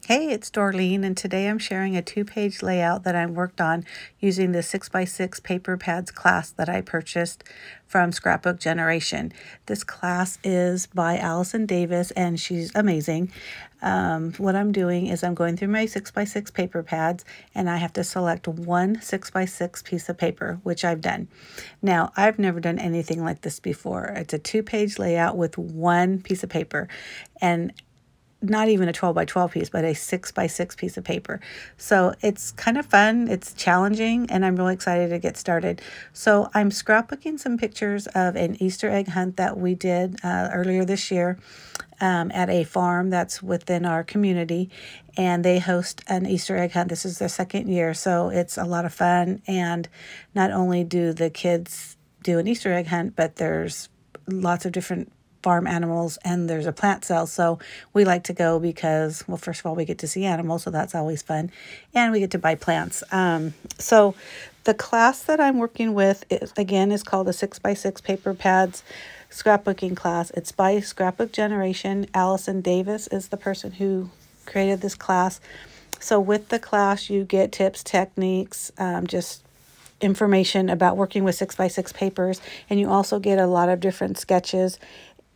Hey, it's Dorleen, and today I'm sharing a 2-page layout that I worked on using the 6x6 paper pads class that I purchased from Scrapbook Generation. This class is by Allison Davis, and she's amazing. What I'm doing is I'm going through my 6x6 paper pads, and I have to select one 6x6 piece of paper, which I've done. Now, I've never done anything like this before. It's a 2-page layout with one piece of paper, and not even a 12 by 12 piece, but a 6 by 6 piece of paper. So it's kind of fun, it's challenging, and I'm really excited to get started. So I'm scrapbooking some pictures of an Easter egg hunt that we did earlier this year at a farm that's within our community, and they host an Easter egg hunt. This is their second year, so it's a lot of fun. And not only do the kids do an Easter egg hunt, but there's lots of different farm animals, and there's a plant sale. So we like to go because, well, first of all, we get to see animals, so that's always fun, and we get to buy plants. So the class that I'm working with is called a 6x6 paper pads scrapbooking class. It's by Scrapbook Generation. Allison Davis is the person who created this class. So with the class, you get tips, techniques, just information about working with 6x6 papers, and you also get a lot of different sketches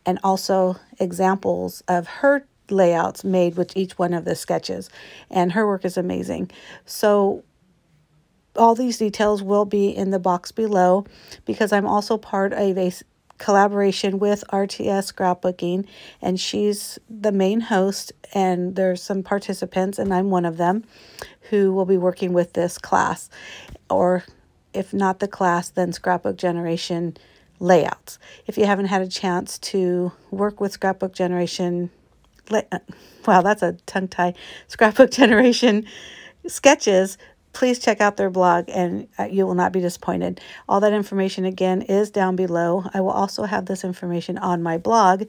and also examples of her layouts made with each one of the sketches. And her work is amazing. So all these details will be in the box below, because I'm also part of a collaboration with RTS Scrapbooking, and she's the main host, and there's some participants, and I'm one of them, who will be working with this class, or if not the class, then Scrapbook Generation layouts. If you haven't had a chance to work with Scrapbook Generation, wow, that's a tongue tie, Scrapbook Generation sketches, please check out their blog, and you will not be disappointed. All that information, again, is down below. I will also have this information on my blog,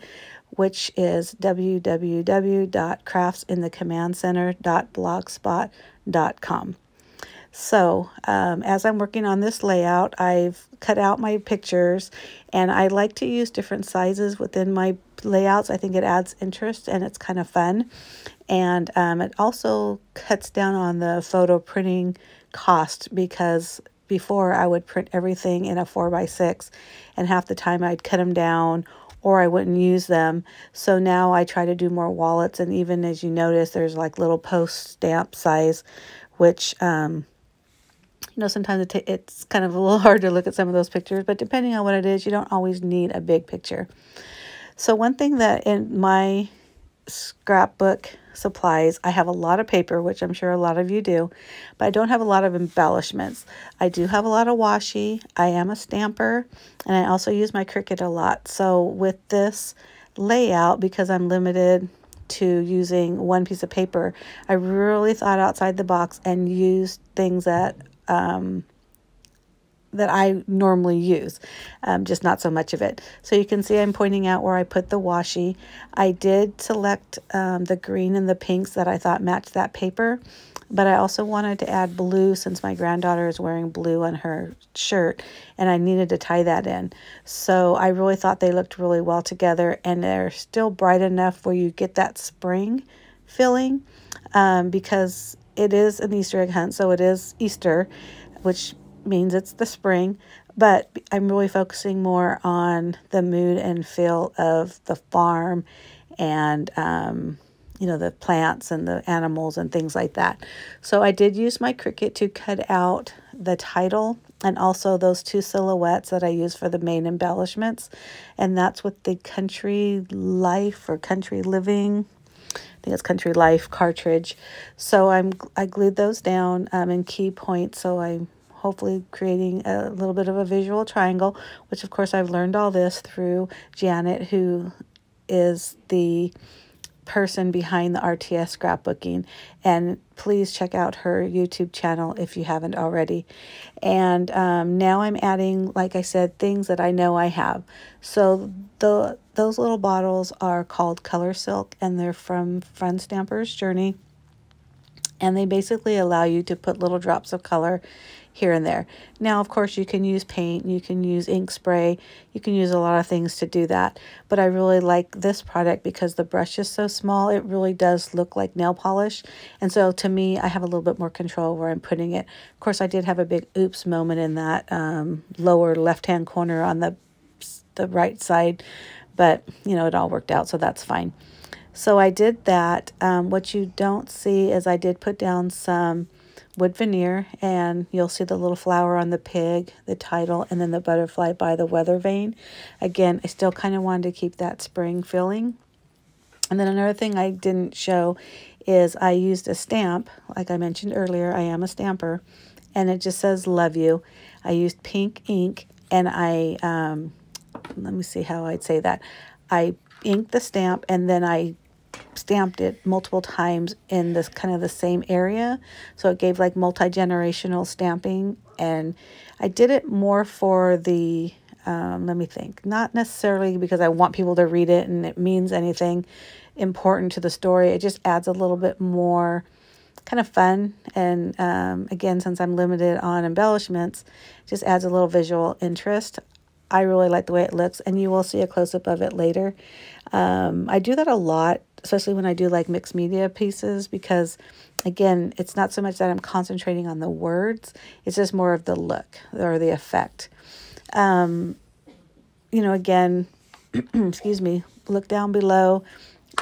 which is www.craftsinthecomandcenter.blogspot.com. So as I'm working on this layout, I've cut out my pictures, and I like to use different sizes within my layouts. I think it adds interest, and it's kind of fun. And it also cuts down on the photo printing cost, because before I would print everything in a 4x6, and half the time I'd cut them down or I wouldn't use them. So now I try to do more wallets, and even as you notice, there's like little post stamp size, which sometimes it's kind of a little hard to look at some of those pictures, but depending on what it is, you don't always need a big picture. So one thing that in my scrapbook supplies, I have a lot of paper, which I'm sure a lot of you do, but I don't have a lot of embellishments. I do have a lot of washi. I am a stamper, and I also use my Cricut a lot. So with this layout, because I'm limited to using one piece of paper, I really thought outside the box and used things that I normally use, just not so much of it. So you can see I'm pointing out where I put the washi. I did select the green and the pinks that I thought matched that paper, but I also wanted to add blue, since my granddaughter is wearing blue on her shirt, and I needed to tie that in. So I really thought they looked really well together, and they're still bright enough where you get that spring feeling, because it is an Easter egg hunt, so it is Easter, which means it's the spring, but I'm really focusing more on the mood and feel of the farm, and the plants and the animals and things like that. So I did use my Cricut to cut out the title, and also those two silhouettes that I use for the main embellishments, and that's with the Country Life or Country Living, I think it's Country Life cartridge. So I glued those down in key points, so I'm hopefully creating a little bit of a visual triangle, which of course I've learned all this through Janet, who is the person behind the RTS scrapbooking, and please check out her YouTube channel if you haven't already. And now I'm adding, like I said, things that I know I have. So those little bottles are called Color Silk, and they're from Fun Stamper's Journey. And they basically allow you to put little drops of color here and there. Now, of course, you can use paint, you can use ink spray, you can use a lot of things to do that. But I really like this product because the brush is so small, it really does look like nail polish. And so to me, I have a little bit more control where I'm putting it. Of course, I did have a big oops moment in that lower left-hand corner on the right side, but you know, it all worked out, so that's fine. So I did that. What you don't see is I did put down some wood veneer, and you'll see the little flower on the pig, the title, and then the butterfly by the weather vane. Again, I still kind of wanted to keep that spring feeling. And then another thing I didn't show is I used a stamp. Like I mentioned earlier, I am a stamper, and it just says love you. I used pink ink, and I, let me see how I'd say that. I inked the stamp, and then I stamped it multiple times in this kind of the same area, so it gave like multi-generational stamping. And I did it more for the let me think, not necessarily because I want people to read it and it means anything important to the story. It just adds a little bit more kind of fun, and again, since I'm limited on embellishments, it just adds a little visual interest. I really like the way it looks, and you will see a close-up of it later. I do that a lot, especially when I do like mixed media pieces, because again, it's not so much that I'm concentrating on the words, it's just more of the look or the effect. You know, again, excuse me, look down below,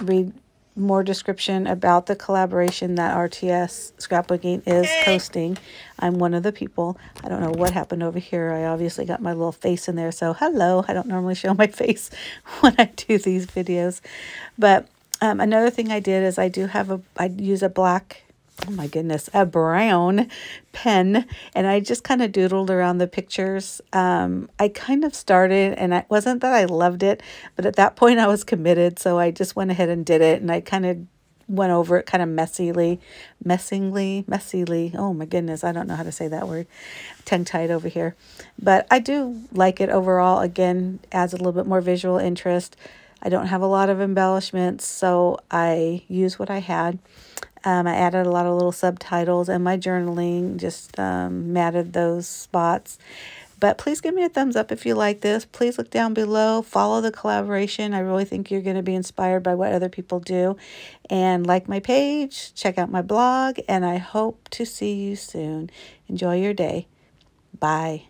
read more description about the collaboration that RTS Scrapbooking is posting. I'm one of the people. I don't know what happened over here. I obviously got my little face in there, so hello. I don't normally show my face when I do these videos. But another thing I did is I use a black, oh my goodness, a brown pen, and I just kind of doodled around the pictures. I kind of started, and it wasn't that I loved it, but at that point I was committed, so I just went ahead and did it, and I kind of went over it kind of messily, oh my goodness, I don't know how to say that word, tongue-tied over here. But I do like it overall. Again, adds a little bit more visual interest. I don't have a lot of embellishments, so I use what I had. I added a lot of little subtitles, and my journaling just matted those spots. But please give me a thumbs up if you like this. Please look down below. Follow the collaboration. I really think you're going to be inspired by what other people do. And like my page, check out my blog, and I hope to see you soon. Enjoy your day. Bye.